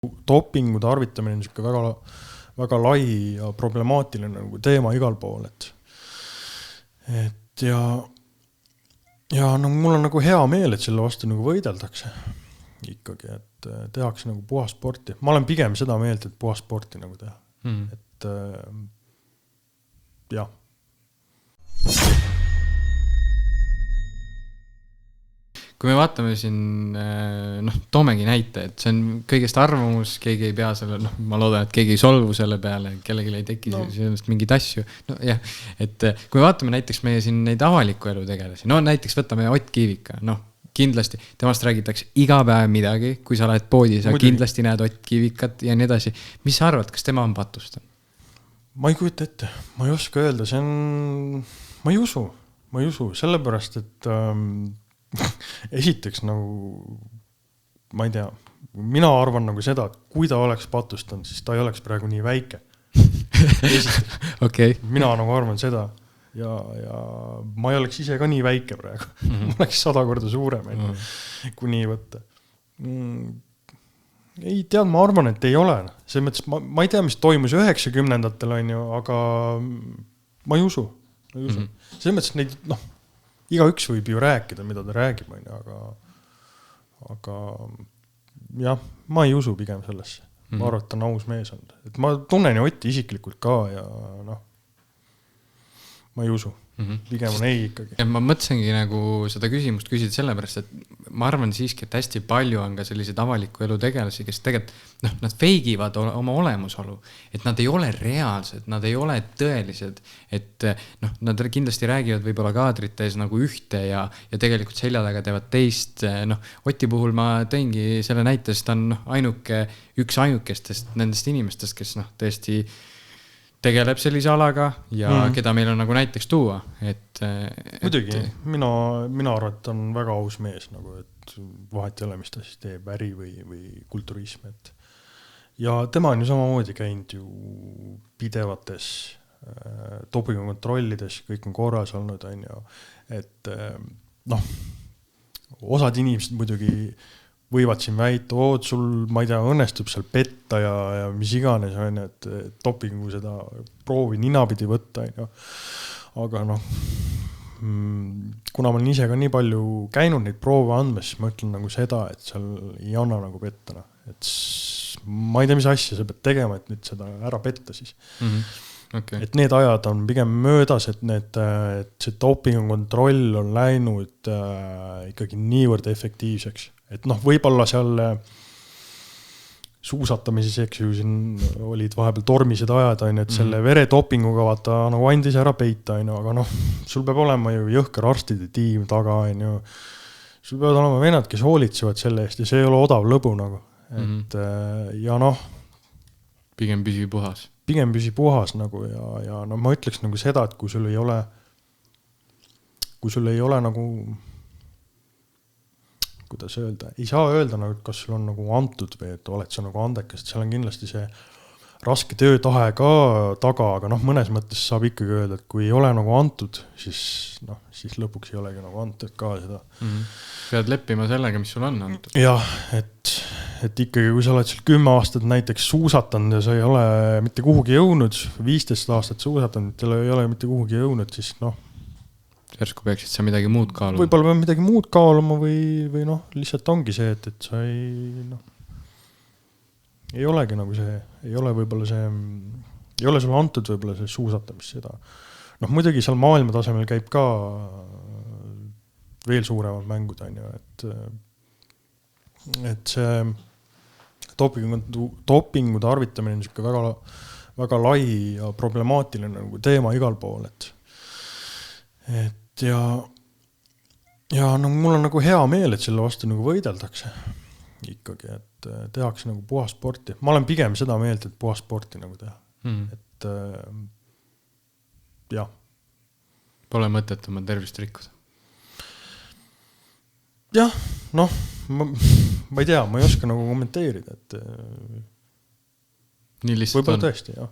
Dopingu tarvitamine on niisugune väga, väga lai ja problemaatiline nagu teema igal pool, et ja no mul on nagu hea meel, et selle vastu nagu võideldakse ikkagi, et tehakse nagu puhas sporti. Ma olen pigem seda meelt, et puhas sporti nagu teha. Et jah. Kui me vaatame siin, toomegi näite, et see on kõigest arvamus, keegi ei pea selle, ma loodan, et keegi ei solvu selle peale, kellelegi ei teki sellest mingid asju. Et kui me vaatame näiteks meie siin neid avaliku elu tegelasi, näiteks võtame Ott Kiivika, kindlasti, temast räägitakse iga päev midagi, kui sa lähed poodi, sa kindlasti näed Ott Kiivikat ja nii edasi. Mis sa arvad, kas tema on patustan? Ma ei kujuta ette, ma ei oska öelda, see on, ma ei usu, sellepärast, et esiteks nagu, ma ei tea, mina arvan nagu seda, et kui ta oleks patustanud, siis ta ei oleks praegu nii väike. Okay. Mina nagu arvan seda ja ma ei oleks ise ka nii väike praegu. Ma oleks 100 korda suurem, kui nii võtta. Ei tead, ma arvan, et ei ole. See mõttes, ma ei tea, mis toimus 90-ndatel, aga ma ei usu. See mõttes, neid, igaüks võib ju rääkida, mida ta räägib, aga jah, ma ei usu pigem sellesse. Ma arvan, et ta on aus mees on. Et ma tunnen ju Otti isiklikult ka ja ma ei usu. Pigem on ei ikkagi. Ja ma mõtlesingi nagu seda küsimust küsida sellepärast, et ma arvan siiski, et hästi palju on ka sellised avaliku elu tegelasi, kes tegelikult, nad feigivad oma olemusolu, et nad ei ole reaalsed, nad ei ole tõelised, et nad kindlasti räägivad võib-olla kaadrites nagu ühte ja tegelikult selja taga teevad teist. Oti puhul ma tõingi selle näitest, ta on üks ainukestest nendest inimestest, kes tõesti tegeleb sellise alaga ja keda meil on nagu näiteks tuua. Muidugi, mina arvan, et on väga aus mees, nagu, et vahet ei ole, mis ta siis teeb, äri või kulturism. Ja tema on ju samamoodi käinud ju pidevates dopingukontrollides, kõik on korras olnud, et osad inimesed muidugi võivad siin väita, sul, ma ei tea, õnnestub seal petta ja mis iganes on, et dopingu seda proovi ninapidi võtta. Aga kuna ma olen ise ka nii palju käinud neid proove andmes, ma ütlen nagu seda, et seal ei anna nagu pettana. Et ma ei tea, mis asja sa pead tegema, et nüüd seda ära petta siis. Okay. Et need ajad on pigem möödas, et see dopingukontroll on läinud ikkagi niivõrd efektiivseks. Et võib-olla seal suusatamises, eks ju, siin olid vahepeal tormised ajad, et selle veretopinguga vaata nagu andis ära peita, aga sul peab olema ju jõhker arstide tiim taga, sul peavad olema venad, kes hoolitsevad selle eest ja see ei ole odav lõbu nagu. Et ja pigem püsi puhas. Pigem püsi puhas nagu ja ma ütleks nagu seda, et kui sul ei ole nagu kuidas öelda, ei saa öelda, kas sul on nagu antud või et oled sa nagu andekas, seal on kindlasti see raske töötahe ka taga, aga mõnes mõttes saab ikkagi öelda, et kui ei ole nagu antud, siis lõpuks ei olegi nagu antud ka seda. Pead leppima sellega, mis sul on antud. Jah, et ikkagi, kui sa oled seal 10 aastat näiteks suusatanud ja sa ei ole mitte kuhugi jõudnud, 15 aastat suusatanud, ei ole mitte kuhugi jõudnud, siis järsku peaksid sa midagi muud kaaluma. Võib-olla peab midagi muud kaaluma või lihtsalt ongi see, et sa ei olegi nagu see, ei ole võib-olla see, ei ole sulle antud võib-olla see suusatamist seda. Muidugi seal maailma tasemel käib ka veel suuremad mängud, et see dopingu tarvitamine on niisugune väga, väga lai ja problemaatiline nagu teema igal pool, ja mul on nagu hea meel, et selle vastu nagu võideldakse ikkagi, et tehakse nagu puhas sporti. Ma olen pigem seda meelt, et puhas sporti nagu teha. Et jah. Pole mõtet oma tervist rikkuda. Jah, ma ei tea, ma ei oska nagu kommenteerida, et nii lihtsalt võib-olla tõesti, jah.